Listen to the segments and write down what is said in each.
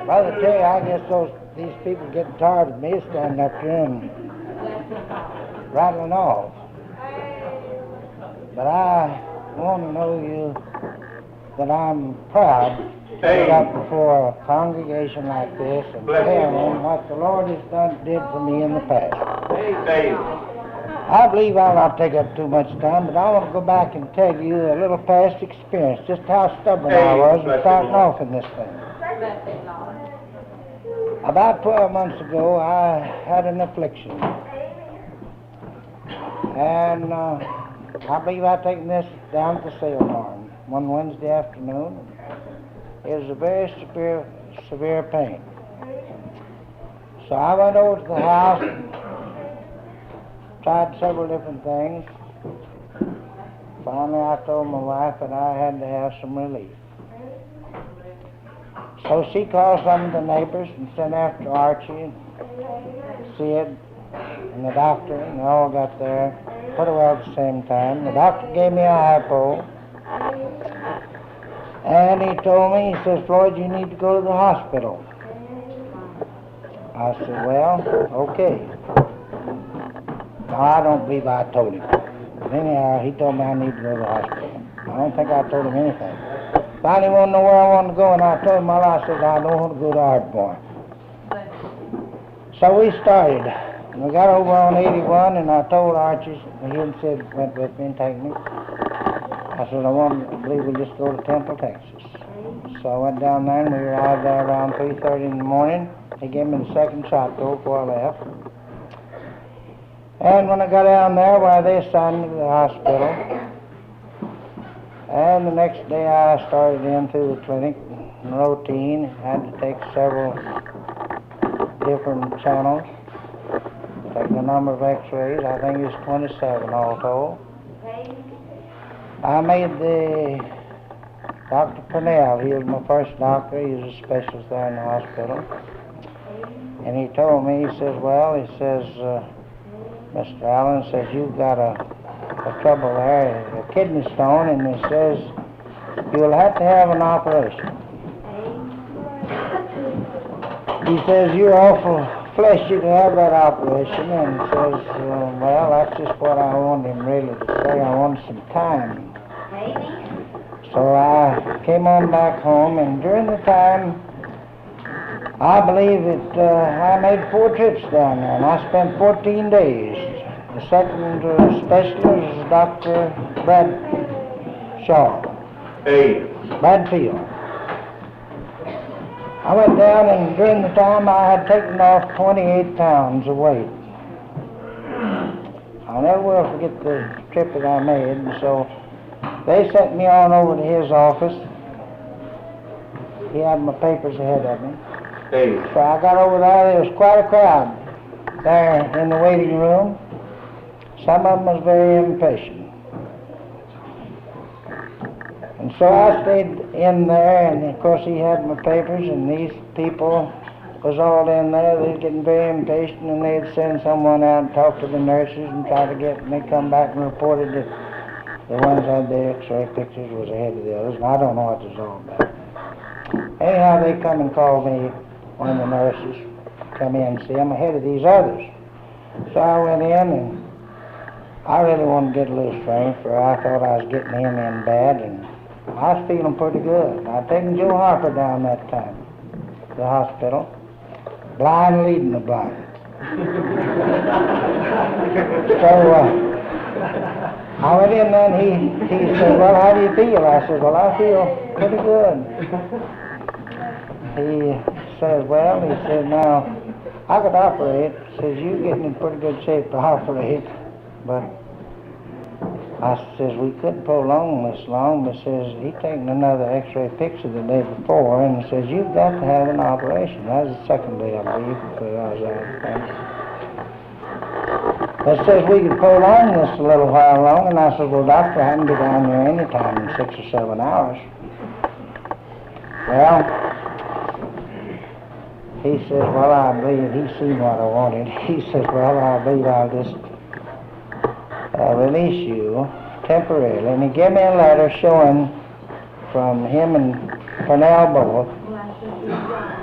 Brother Terry, I guess these people getting tired of me standing up here and rattling off. But I want to know you that I'm proud to get up before a congregation like this and tell them what the Lord has did for me in the past. I believe I'll not take up too much time, but I want to go back and tell you a little past experience, just how stubborn I was in starting off in this thing. About 12 months ago, I had an affliction. And I believe I'd taken this down at the sale barn one Wednesday afternoon. It was a very severe pain. So I went over to the house and tried several different things. Finally, I told my wife that I had to have some relief. So she called some of the neighbors and sent after Archie and Sid and the doctor, and they all got there pretty well at the same time. The doctor gave me a hypo, and he told me, he says, Floyd, you need to go to the hospital. I said, well, okay. No, I don't believe I told him. But anyhow, he told me I need to go to the hospital. I don't think I told him anything. Finally, wanted to know where I wanted to go, and I told him, well, I said, I don't want to go to Ardmore. So we started. We got over on 81, and I told Archie, and he said, went with me and take me. I said, I believe we'll just go to Temple, Texas. So I went down there, and we arrived there around 3:30 in the morning. He gave me the second shot, though, before I left. And when I got down there, why, they assigned me to the hospital. And the next day I started in through the clinic in routine. Had to take several different channels. Take the number of x-rays. I think it's 27 all told. I made Dr. Purnell, he was my first doctor. He was a specialist there in the hospital. And he told me, he says, well, he says, Mr. Allen says, you've got a trouble there, a kidney stone, and he says, you'll have to have an operation. He says, you're awful fleshy to have that operation, and says, well, that's just what I wanted him really to say. I wanted some time. So I came on back home, and during the time, I believe that I made 4 trips down there, and I spent 14 days. The second specialist is Dr. Bradfield. I went down, and during the time I had taken off 28 pounds of weight. I never will forget the trip that I made, and so they sent me on over to his office. He had my papers ahead of me. So I got over there was quite a crowd there in the waiting room. Some of them was very impatient. And so I stayed in there, and of course he had my papers, and these people was all in there. They was getting very impatient, and they'd send someone out and talk to the nurses and try to get, and they'd come back and reported that the ones that had the x-ray pictures was ahead of the others, and I don't know what it was all about. Anyhow, they come and called me, one of the nurses, come in and see I'm ahead of these others. So I went in, and I really wanted to get a little strength, for I thought I was getting him in bad, and I was feeling pretty good. I'd taken Joe Harper down that time to the hospital, blind leading the blind. So I went in there, and he said, well, how do you feel? I said, well, I feel pretty good. He says, well, he said, now, I could operate. He says, you're getting in pretty good shape to operate, but I says, we couldn't prolong this long, but says, he taken another x-ray picture the day before, and says, you've got to have an operation. That was the second day, I believe, before I was out. But says, we could prolong this a little while longer, and I said, well, doctor, I can be down there any time in 6 or 7 hours. Well, he says, well, I believe he's seen what I wanted. He says, well, I believe I'll just release you temporarily. And he gave me a letter showing from him and Purnell both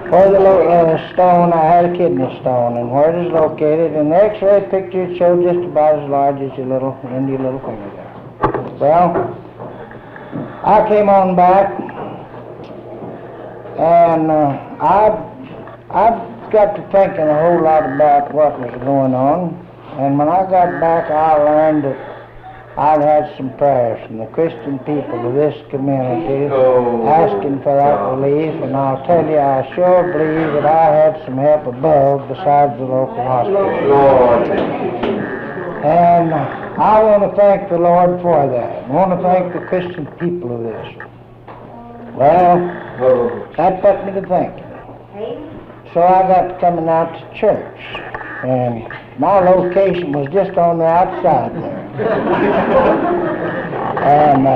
where the stone, I had a kidney stone, and where it is located, and the x-ray picture showed just about as large as your little finger there. Well, I came on back, and I've got to thinking a whole lot about what was going on, and when I got back, I learned that I'd had some prayers from the Christian people of this community asking for that relief, and I'll tell you, I sure believe that I had some help above besides the local hospital. And I want to thank the Lord for that. I want to thank the Christian people of this. Well, that put me to thinking. So I got coming out to church, and my location was just on the outside there. And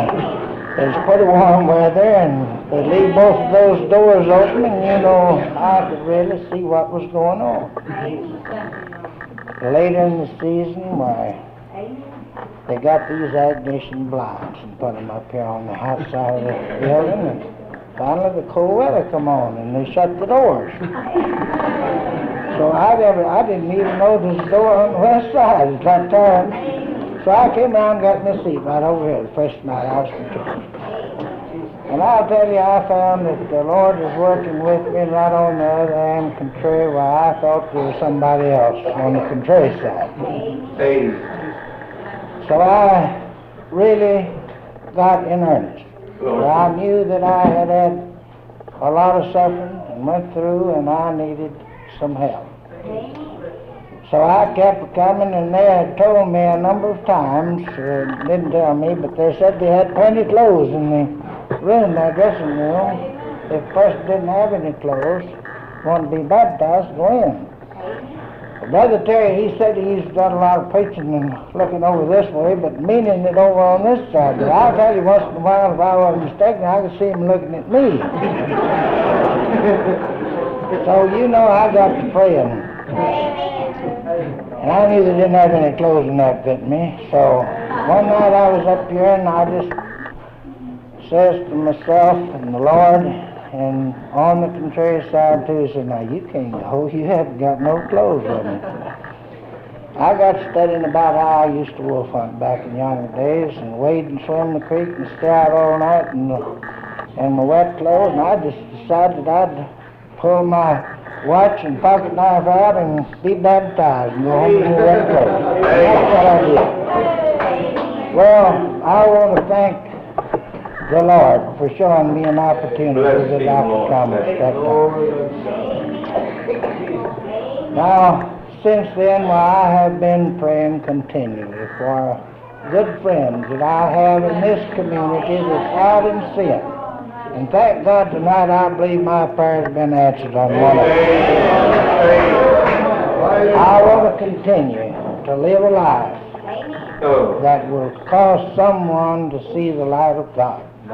it was pretty warm weather, and they leave both of those doors open, and you know, I could really see what was going on. Later in the season, why, they got these ignition blinds and put them up here on the outside of the building, and finally the cold weather come on, and they shut the doors. So I didn't even know there's a door on the west side at that time. So I came around and got my seat right over here the first night I was in church. And I'll tell you, I found that the Lord was working with me right on the other end, contrary, where I thought there was somebody else on the contrary side. So I really got in earnest. I knew that I had had a lot of suffering and went through, and I needed some help. So I kept coming, and they had told me a number of times, didn't tell me, but they said they had plenty of clothes in the room, their dressing room. If a person didn't have any clothes, wanted to be baptized, go in. Brother Terry, he said he's done a lot of preaching and looking over this way, but meaning it over on this side. But I'll tell you, once in a while, if I wasn't mistaken, I could see him looking at me. So, you know, I got to praying. And I knew they didn't have any clothes in that fit me. So, one night I was up here, and I just says to myself and the Lord, and on the contrary side too, he said, now you can't go, you haven't got no clothes on you. I got studying about how I used to wolf hunt back in younger days, and wade and swim the creek and stay out all night in my wet clothes, and I just decided I'd pull my watch and pocket knife out and be baptized and go home in wet clothes. And that's what I did. Well, I want to thank the Lord for showing me an opportunity that I could come at that time. Now, since then, I have been praying continually for good friends that I have in this community that's out in sin. And thank God tonight I believe my prayer has been answered on one of them. I want to continue to live a life that will cause someone to see the light of God. I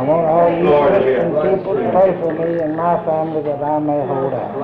want all you Christian people to pray for me and my family that I may hold out.